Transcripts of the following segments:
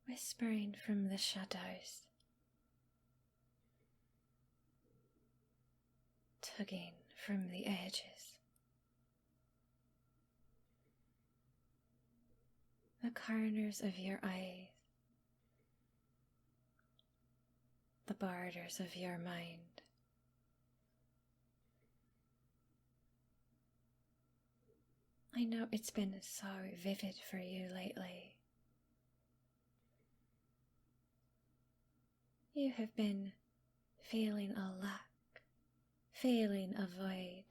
whispering from the shadows, tugging from the edges, the corners of your eyes, the borders of your mind. I know it's been so vivid for you lately. You have been feeling a lack, feeling a void.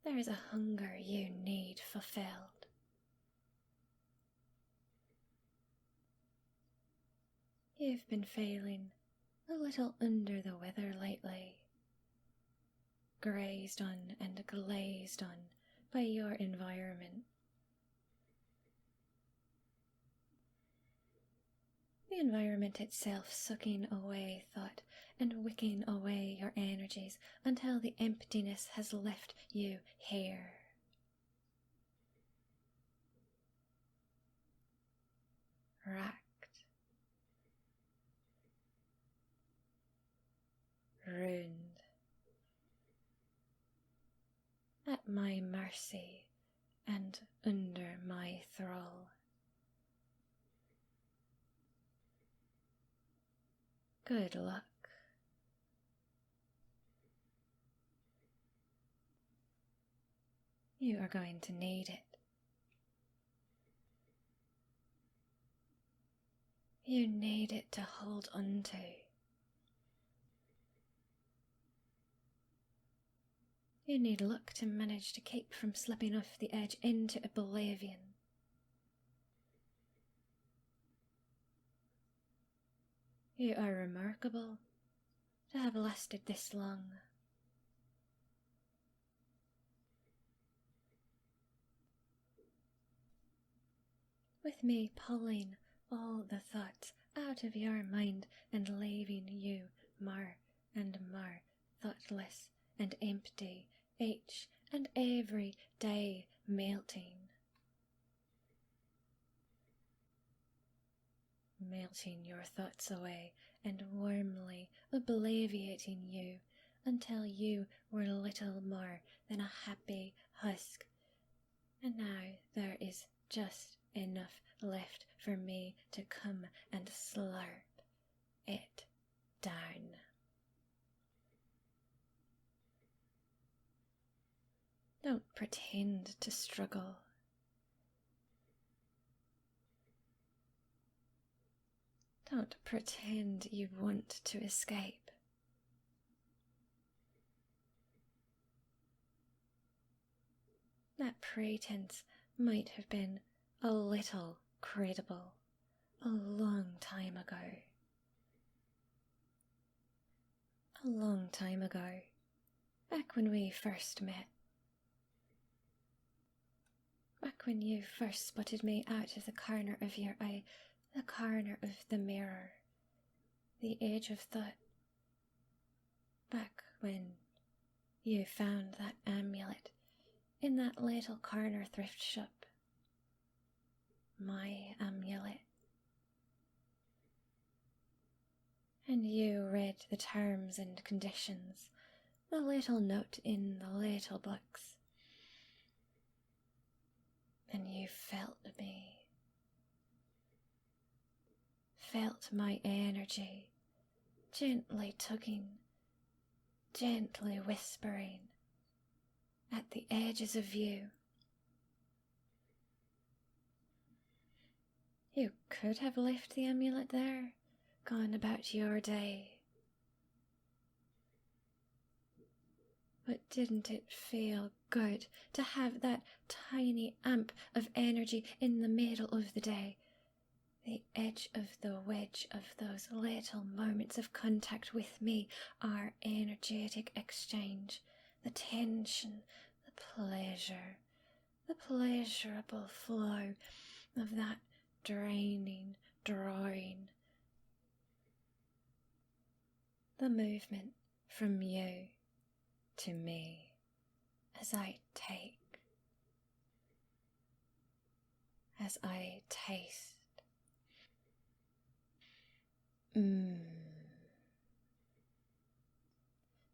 There is a hunger you need fulfilled. You've been feeling a little under the weather lately, grazed on and glazed on by your environment. The environment itself sucking away thought and wicking away your energies until the emptiness has left you here. Racked, ruined, at my mercy and under my thrall. Good luck. You are going to need it. You need it to hold on to. You need luck to manage to keep from slipping off the edge into oblivion. You are remarkable to have lasted this long. With me pulling all the thoughts out of your mind and leaving you more and more thoughtless and empty each and every day, melting your thoughts away and warmly obliviating you until you were little more than a happy husk. And now there is just enough left for me to come and slurp it down. Don't pretend to struggle. Don't pretend you want to escape. That pretense might have been a little credible a long time ago. A long time ago, back when we first met. Back when you first spotted me out of the corner of your eye, the corner of the mirror, the edge of thought. Back when you found that amulet in that little corner thrift shop. My amulet. And you read the terms and conditions, the little note in the little box. And you felt me. Felt my energy, gently tugging, gently whispering at the edges of you. You could have left the amulet there, gone about your day. But didn't it feel good to have that tiny amp of energy in the middle of the day? The edge of the wedge of those little moments of contact with me, our energetic exchange, the tension, the pleasurable flow of that draining, drawing, the movement from you to me as I take as I taste.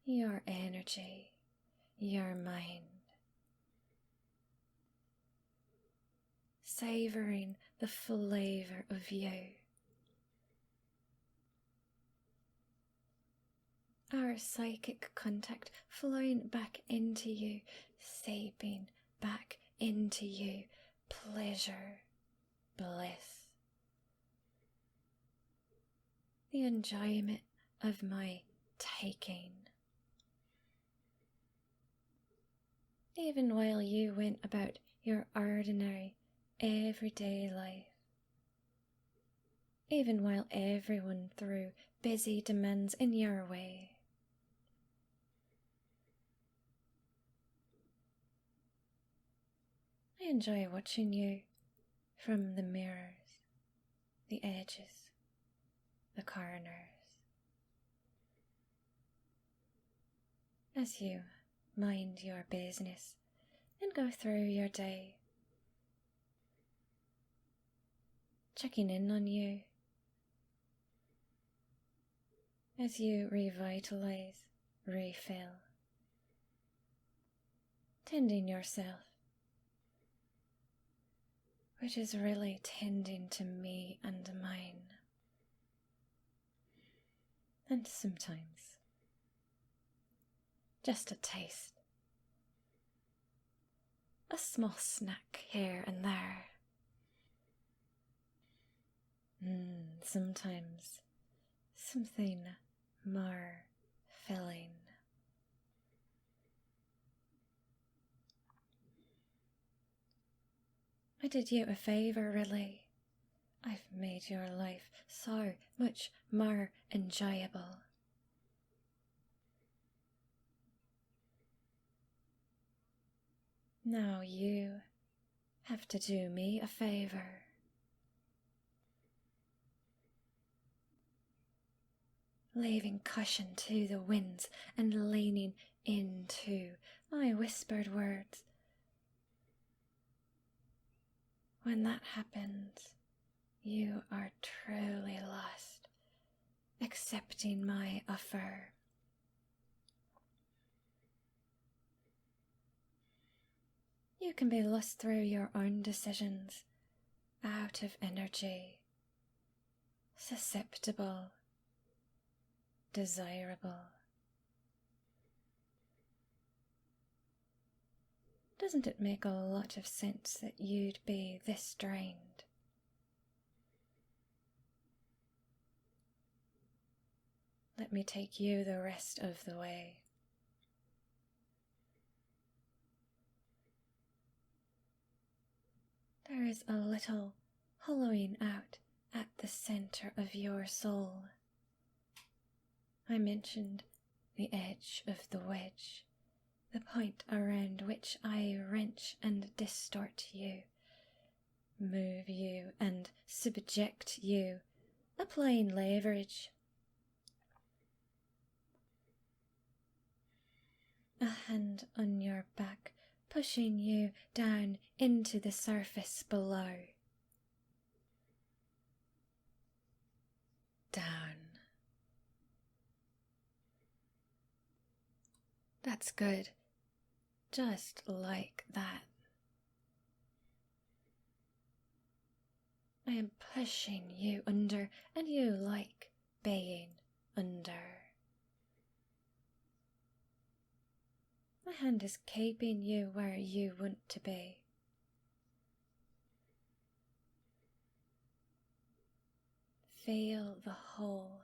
Your energy, your mind, savouring the flavour of you. Our psychic contact flowing back into you, seeping back into you, pleasure, bliss. The enjoyment of my taking. Even while you went about your ordinary, everyday life. Even while everyone threw busy demands in your way. I enjoy watching you from the mirrors, the edges, the corners. As you mind your business and go through your day, checking in on you as you revitalize, refill, tending yourself, which is really tending to me and mine. And sometimes, just a taste, a small snack here and there. Sometimes something more filling. I did you a favour, really. I've made your life so much more enjoyable. Now you have to do me a favour. Leaving caution to the winds and leaning into my whispered words. When that happens, you are truly lost, accepting my offer. You can be lost through your own decisions, out of energy, susceptible, desirable. Doesn't it make a lot of sense that you'd be this drained? Let me take you the rest of the way. There is a little hollowing out at the centre of your soul. I mentioned the edge of the wedge, the point around which I wrench and distort you, move you and subject you, applying leverage. A hand on your back, pushing you down into the surface below. Down. That's good. Just like that. I am pushing you under, and you like being under. My hand is keeping you where you want to be. Feel the hole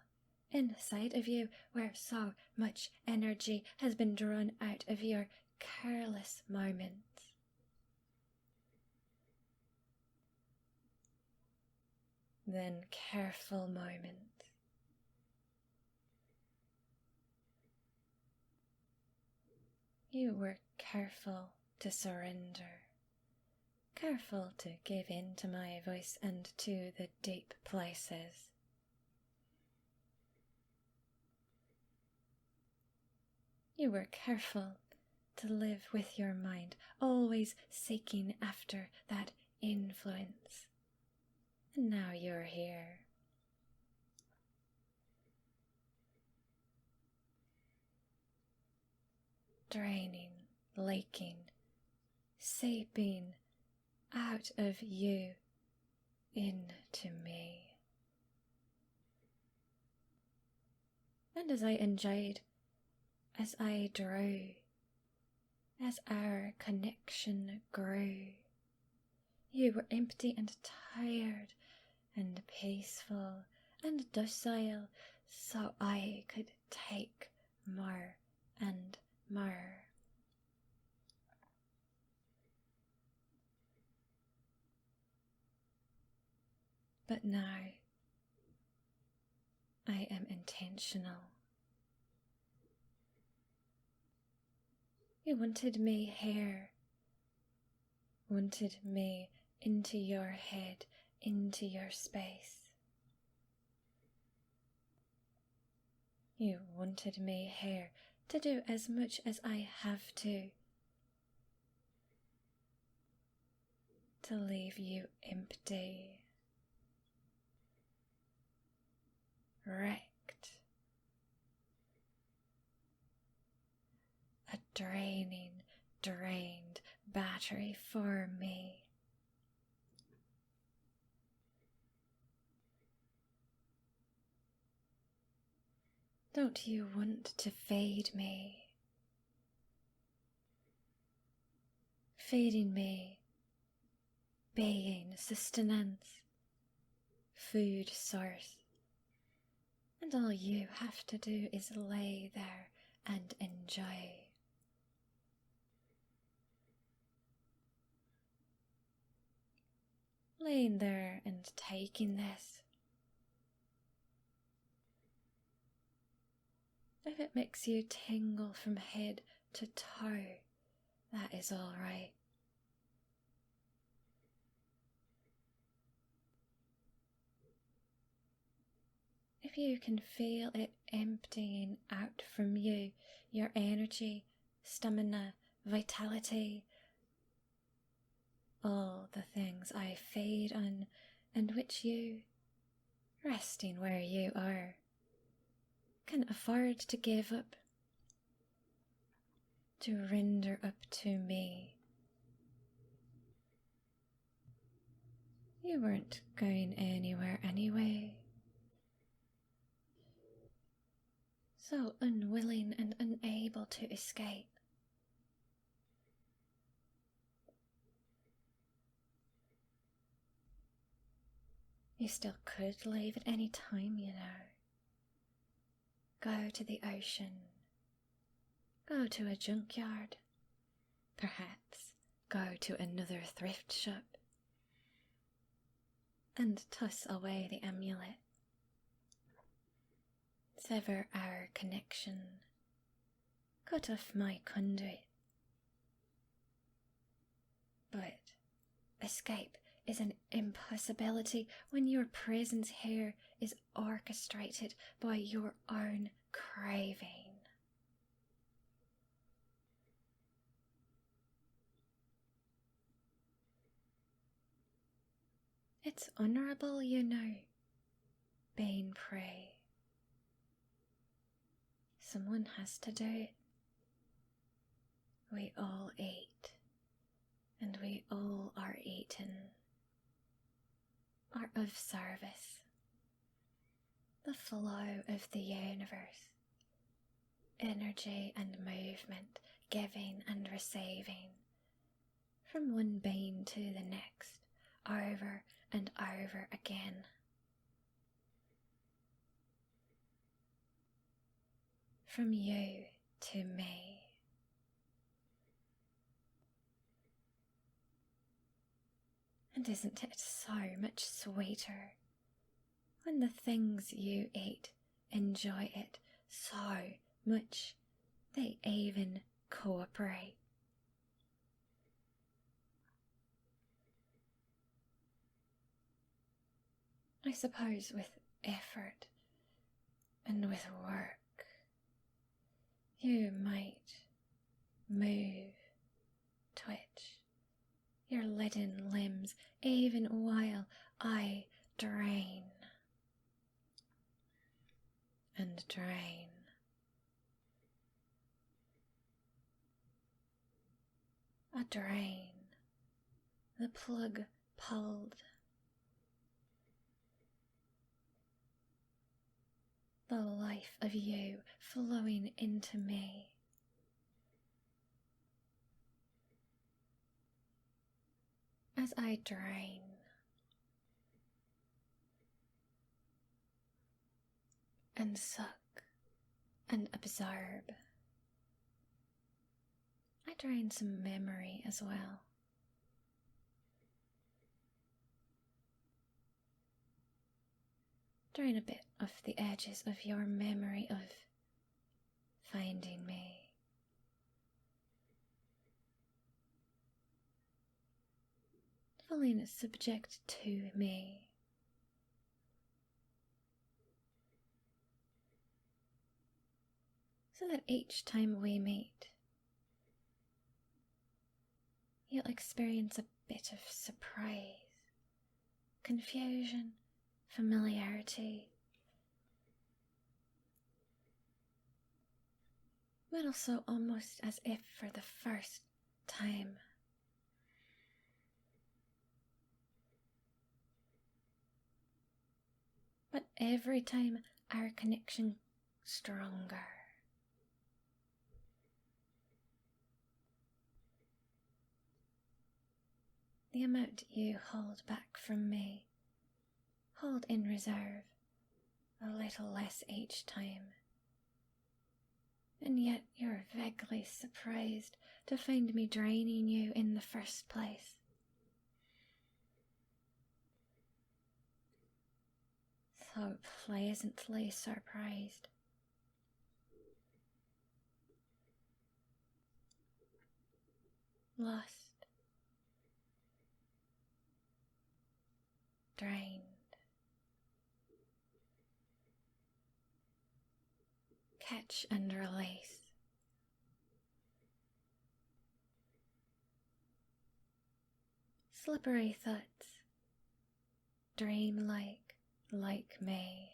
inside of you where so much energy has been drawn out of your careless moments. Then careful moments. You were careful to surrender, careful to give in to my voice and to the deep places. You were careful to live with your mind, always seeking after that influence. And now you're here. Draining, leaking, seeping out of you into me. And as I enjoyed, as I drew, as our connection grew, you were empty and tired and peaceful and docile, so I could take more and more. But now I am intentional. You wanted me here, wanted me into your head, into your space. You wanted me here to do as much as I have to leave you empty, wrecked, a drained battery for me. Don't you want to feed me? Feeding me, being, sustenance, food source. And all you have to do is lay there and enjoy. Laying there and taking this. If it makes you tingle from head to toe, that is all right. If you can feel it emptying out from you, your energy, stamina, vitality, all the things I feed on and which you, resting where you are, can afford to give up, to render up to me. You weren't going anywhere anyway. So unwilling and unable to escape. You still could leave at any time, you know. Go to the ocean. Go to a junkyard. Perhaps go to another thrift shop. And toss away the amulet. Sever our connection. Cut off my conduit. But escape is an impossibility when your presence here is orchestrated by your own craving. It's honourable, you know, being prey. Someone has to do it. We all eat, and we all are eaten, are of service. The flow of the universe, energy and movement, giving and receiving, from one being to the next, over and over again. From you to me. And isn't it so much sweeter when the things you eat enjoy it so much they even cooperate? I suppose with effort and with work, you might move, twitch, your leaden limbs, even while I drain and drain. A drain, the plug pulled, the life of you flowing into me. As I drain, and suck and absorb, I drain some memory as well. Drain a bit of the edges of your memory of finding me. Feeling subject to me. So that each time we meet, you'll experience a bit of surprise, confusion, familiarity, but also almost as if for the first time. But every time our connection stronger. The amount you hold back from me, hold in reserve, a little less each time. And yet you're vaguely surprised to find me draining you in the first place. So pleasantly surprised. Lost. Drained. Catch and release. Slippery thoughts. Dream-like, like me.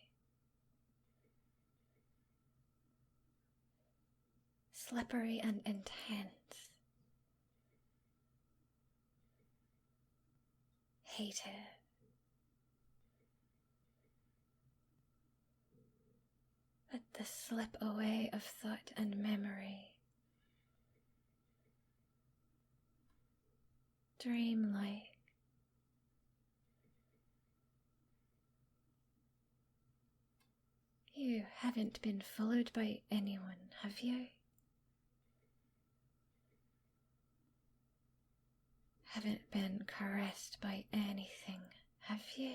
Slippery and intense. Hated. But the slip away of thought and memory. Dreamlike. You haven't been followed by anyone, have you? Haven't been caressed by anything, have you?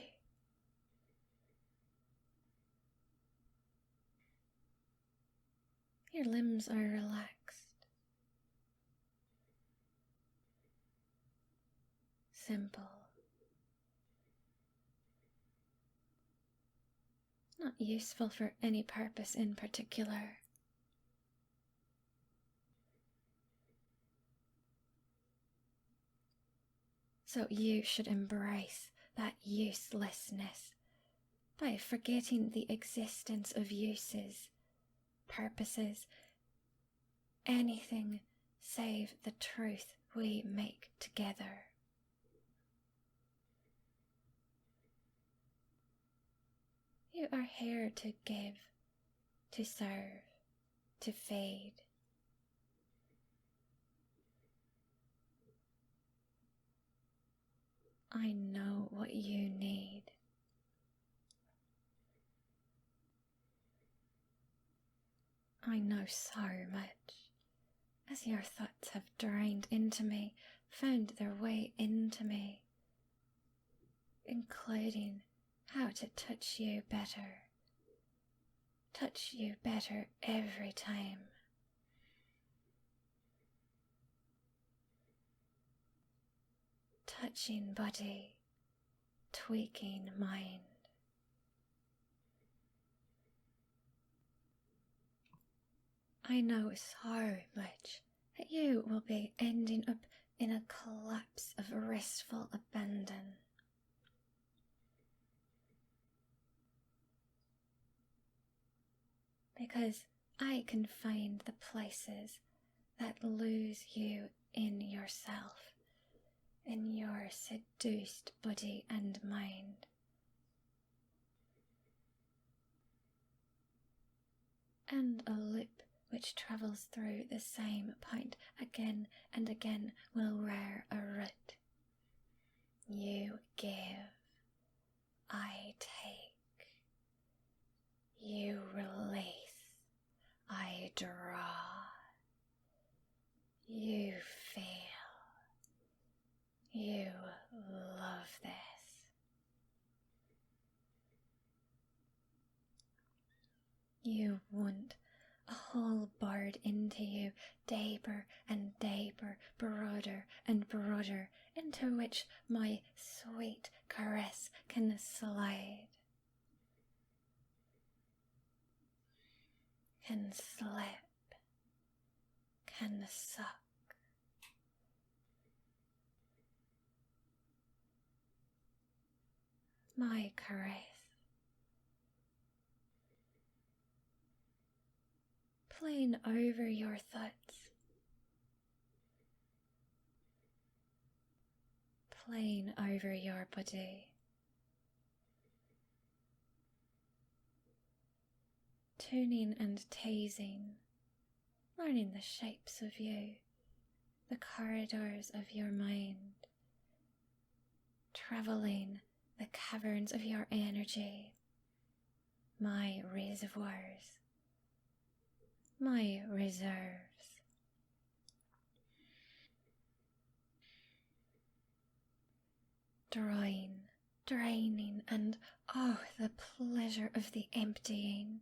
Your limbs are relaxed. Simple. Not useful for any purpose in particular. So you should embrace that uselessness by forgetting the existence of uses, purposes, anything save the truth we make together. You are here to give, to serve, to fade. I know what you need. I know so much, as your thoughts have drained into me, found their way into me, including how to touch you better every time. Touching body, tweaking mind. I know so much that you will be ending up in a collapse of restful abandon. Because I can find the places that lose you in yourself, in your seduced body and mind. And a loop which travels through the same point again and again will rear a root. You give, I take. You release, I draw. You feel. You love this. You want a whole bird into you, deeper and deeper, broader and broader, into which my sweet caress can slide, can slip, can suck. My caress. Playing over your thoughts, playing over your body, tuning and teasing, learning the shapes of you, the corridors of your mind, travelling the caverns of your energy, my reservoirs, my reserves. Drawing, draining, and oh, the pleasure of the emptying.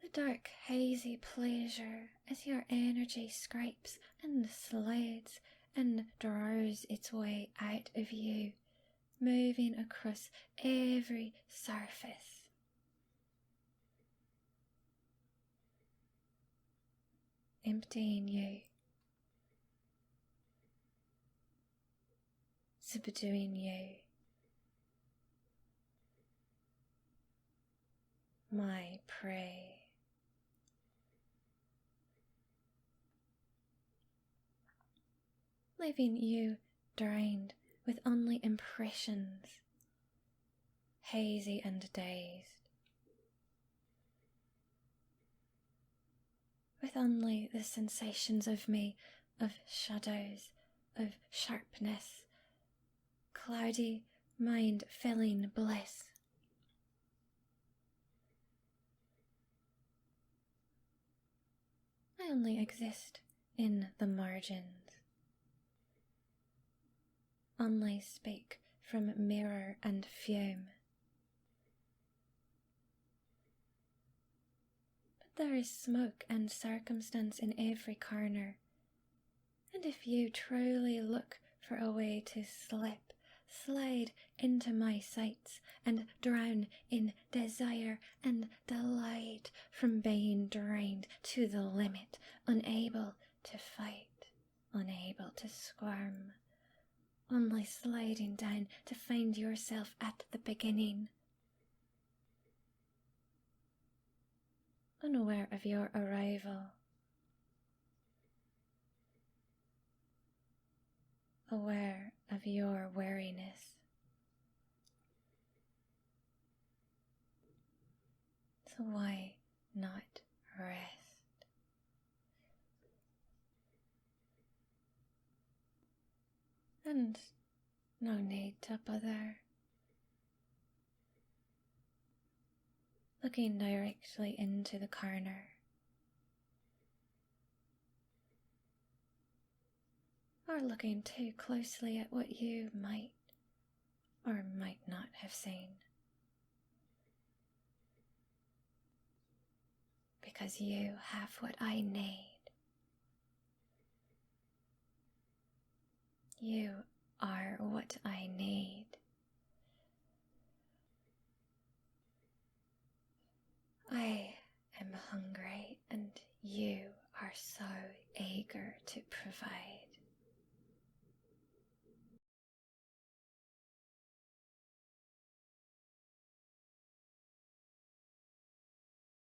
The dark, hazy pleasure as your energy scrapes and slides and draws its way out of you, moving across every surface. Emptying you, subduing you, my prey. Leaving you drained with only impressions, hazy and dazed, with only the sensations of me, of shadows, of sharpness, cloudy, mind-filling bliss. I only exist in the margins, only speak from mirror and fume. But there is smoke and circumstance in every corner, and if you truly look for a way to slide into my sights and drown in desire and delight from being drained to the limit, unable to fight, unable to squirm, only sliding down to find yourself at the beginning, unaware of your arrival, aware of your weariness. So why not rest? And no need to bother. Looking directly into the corner. Or looking too closely at what you might or might not have seen. Because you have what I need. You are what I need. I am hungry and are so eager to provide.